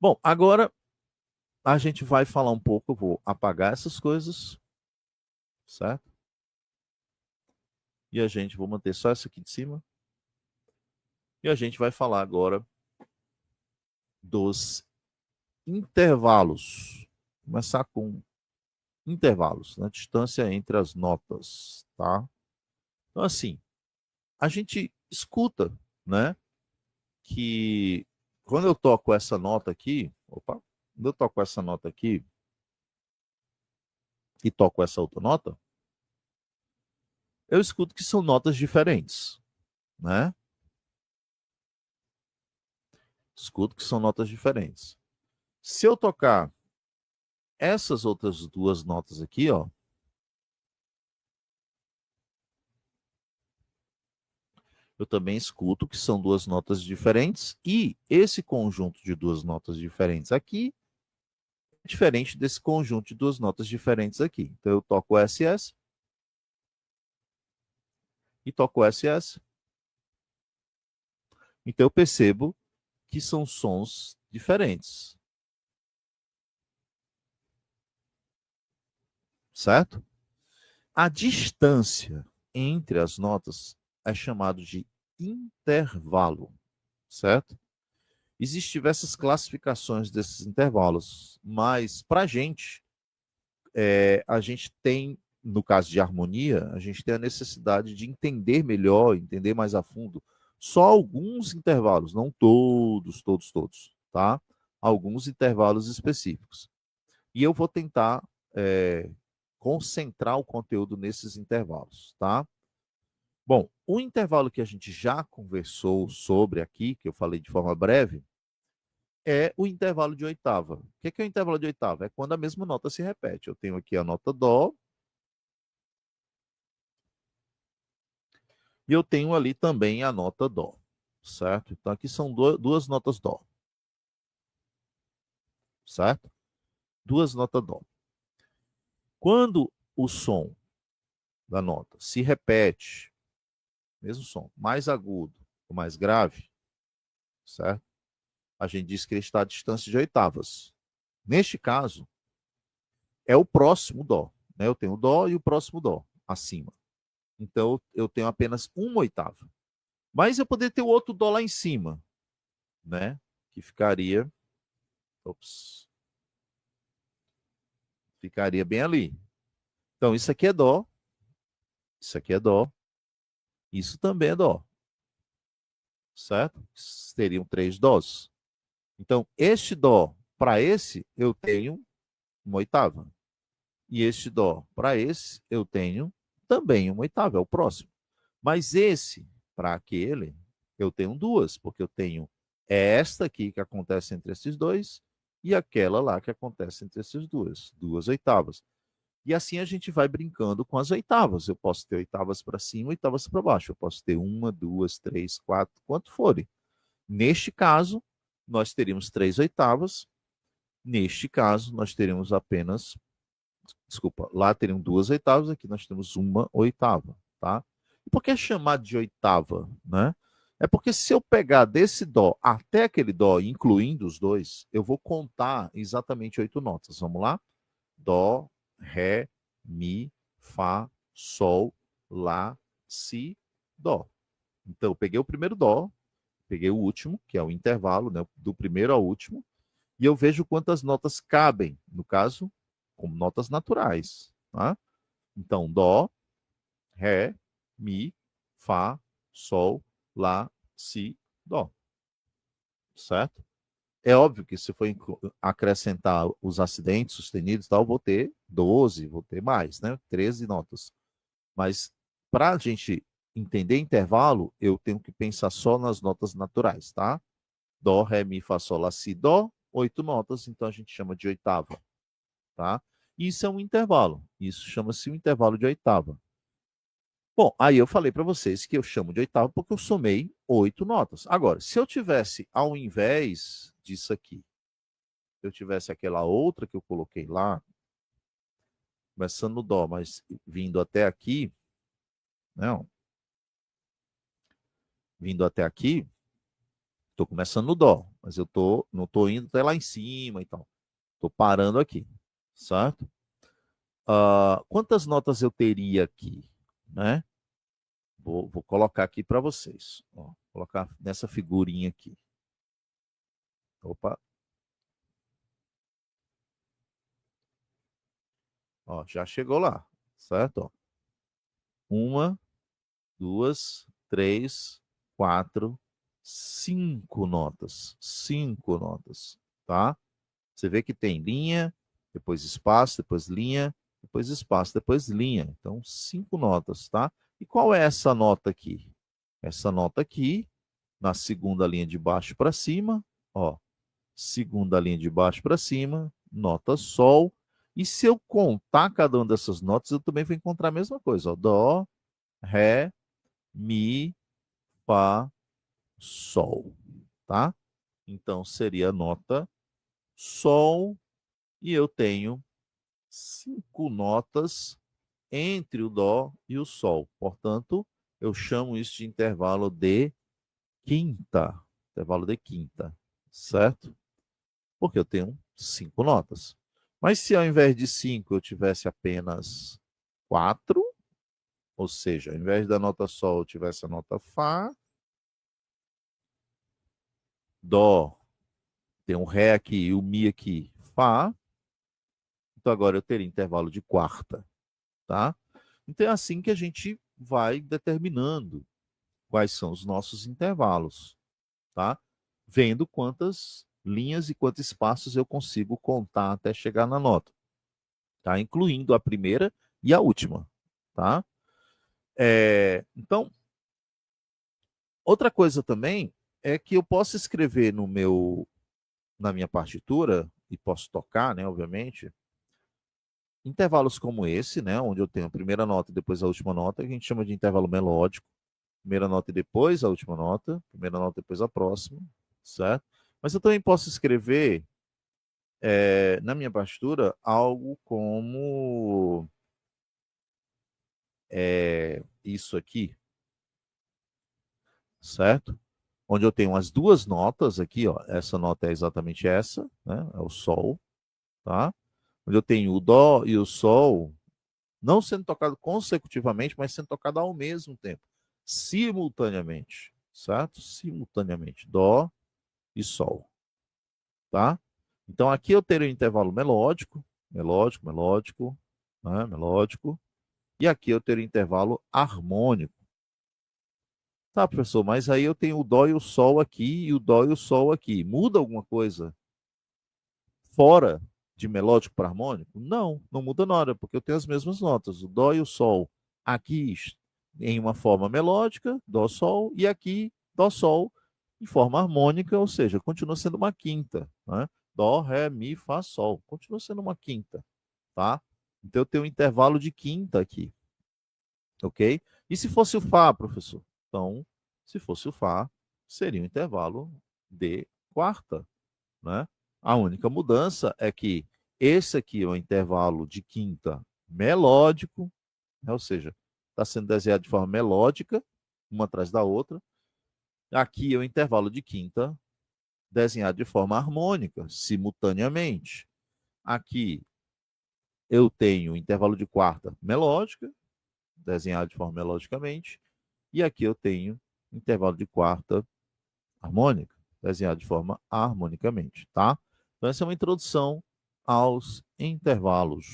Bom, agora a gente vai falar um pouco, eu vou apagar essas coisas, certo? E a gente, vou manter só essa aqui de cima. E a gente vai falar agora dos intervalos. Começar com intervalos, na distância entre as notas, tá? Então, assim, a gente escuta, né, que quando eu toco essa nota aqui, quando eu toco essa nota aqui e toco essa outra nota, eu escuto que são notas diferentes, né? Escuto que são notas diferentes. Se eu tocar essas outras duas notas aqui, ó, eu também escuto que são duas notas diferentes e esse conjunto de duas notas diferentes aqui é diferente desse conjunto de duas notas diferentes aqui. Então eu toco SS e toco SS. Então eu percebo que são sons diferentes. Certo? A distância entre as notas é chamado de intervalo, certo? Existem diversas classificações desses intervalos, mas para a gente tem, no caso de harmonia, a gente tem a necessidade de entender melhor, entender mais a fundo, só alguns intervalos, não todos, todos, todos, tá? Alguns intervalos específicos. E eu vou tentar concentrar o conteúdo nesses intervalos, tá? Bom, o intervalo que a gente já conversou sobre aqui, que eu falei de forma breve, é o intervalo de oitava. O que é o intervalo de oitava? É quando a mesma nota se repete. Eu tenho aqui a nota Dó e eu tenho ali também a nota Dó, certo? Então aqui são duas notas Dó, certo? Duas notas Dó. Quando o som da nota se repete, mesmo som, mais agudo ou mais grave, certo? A gente diz que ele está a distância de oitavas. Neste caso, é o próximo Dó. Né? Eu tenho o Dó e o próximo Dó acima. Então, eu tenho apenas uma oitava. Mas eu poderia ter o outro Dó lá em cima, né? Que ficaria. Ops, ficaria bem ali. Então, isso aqui é Dó, isso aqui é Dó, isso também é Dó, certo? Teriam três Dós. Então, este Dó para esse, eu tenho uma oitava. E este Dó para esse, eu tenho também uma oitava, é o próximo. Mas esse, para aquele, eu tenho duas, porque eu tenho esta aqui que acontece entre esses dois e aquela lá que acontece entre essas duas oitavas. E assim a gente vai brincando com as oitavas. Eu posso ter oitavas para cima, oitavas para baixo. Eu posso ter uma, duas, três, quatro, quanto forem. Neste caso, nós teríamos três oitavas. Neste caso, nós teríamos apenas, desculpa, lá teriam duas oitavas, aqui nós temos uma oitava, tá? E por que é chamado de oitava, né? É porque se eu pegar desse dó até aquele dó, incluindo os dois, eu vou contar exatamente 8 notas. Vamos lá? Dó, ré, mi, fá, sol, lá, si, dó. Então, eu peguei o primeiro dó, peguei o último, que é o intervalo, né, do primeiro ao último, e eu vejo quantas notas cabem, no caso, como notas naturais. Tá? Então, dó, ré, mi, fá, sol, lá, si, dó. Certo? É óbvio que se for acrescentar os acidentes sustenidos, tal, vou ter 12, vou ter mais, né? 13 notas. Mas para a gente entender intervalo, eu tenho que pensar só nas notas naturais, tá? Dó, ré, mi, fá, sol, lá, si, dó, 8 notas, então a gente chama de oitava, tá? Isso é um intervalo. Isso chama-se um intervalo de oitava. Bom, aí eu falei para vocês que eu chamo de oitava porque eu somei 8 notas. Agora, se eu tivesse, ao invés disso aqui, eu tivesse aquela outra que eu coloquei lá, começando no dó, mas vindo até aqui, não, vindo até aqui, Estou começando no Dó, mas eu não estou indo até lá em cima e tal. Estou parando aqui, certo? Quantas notas eu teria aqui, né? Vou colocar aqui para vocês. Ó, vou colocar nessa figurinha aqui. Opa. Ó, já chegou lá, certo? Ó. 1, 2, 3, 4, 5 notas. 5 notas, tá? Você vê que tem linha, depois espaço, depois linha, depois espaço, depois linha. Então, 5 notas, tá? E qual é essa nota aqui? Essa nota aqui, na segunda linha de baixo para cima, ó. Segunda linha de baixo para cima, nota Sol. E se eu contar cada uma dessas notas, eu também vou encontrar a mesma coisa, ó. Dó, Ré, Mi, Fá, Sol, tá? Então, seria a nota Sol, e eu tenho 5 notas entre o Dó e o Sol. Portanto, eu chamo isso de intervalo de quinta. Intervalo de quinta, certo? Porque eu tenho 5 notas. Mas se ao invés de 5 eu tivesse apenas 4, ou seja, ao invés da nota Sol eu tivesse a nota Fá, Dó, tem um Ré aqui e o Mi aqui, Fá, então agora eu teria intervalo de quarta, tá? Então é assim que a gente vai determinando quais são os nossos intervalos, tá? Vendo quantas linhas e quantos espaços eu consigo contar até chegar na nota, tá? Incluindo a primeira e a última, tá? Então, outra coisa também é que eu posso escrever na minha partitura e posso tocar, né, obviamente, intervalos como esse, né, onde eu tenho a primeira nota e depois a última nota, que a gente chama de intervalo melódico. Primeira nota e depois a última nota, primeira nota e depois a próxima, certo? Mas eu também posso escrever na minha partitura algo como isso aqui, certo? Onde eu tenho as duas notas aqui, ó. Essa nota é exatamente essa, né? É o Sol, tá? Onde eu tenho o Dó e o Sol não sendo tocado consecutivamente, mas sendo tocado ao mesmo tempo, simultaneamente, certo? Simultaneamente, Dó e Sol, tá? Então aqui eu teria um intervalo melódico, melódico, melódico, né? Melódico, e aqui eu teria um intervalo harmônico. Tá, professor, mas aí eu tenho o Dó e o Sol aqui e o Dó e o Sol aqui. Muda alguma coisa fora de melódico para harmônico? Não, não muda nada, porque eu tenho as mesmas notas, o Dó e o Sol. Aqui em uma forma melódica, Dó, Sol, e aqui Dó, Sol em forma harmônica, ou seja, continua sendo uma quinta, né? Dó, Ré, Mi, Fá, Sol. Continua sendo uma quinta, tá? Então eu tenho um intervalo de quinta aqui, ok? E se fosse o Fá, professor? Então, se fosse o Fá, seria um intervalo de quarta, né? A única mudança é que esse aqui é o intervalo de quinta melódico, né? Ou seja, está sendo desenhado de forma melódica, uma atrás da outra. Aqui é o intervalo de quinta desenhado de forma harmônica, simultaneamente. Aqui eu tenho o intervalo de quarta melódica, desenhado de forma melodicamente, e aqui eu tenho intervalo de quarta harmônica, desenhado de forma harmonicamente, tá? Então essa é uma introdução aos intervalos.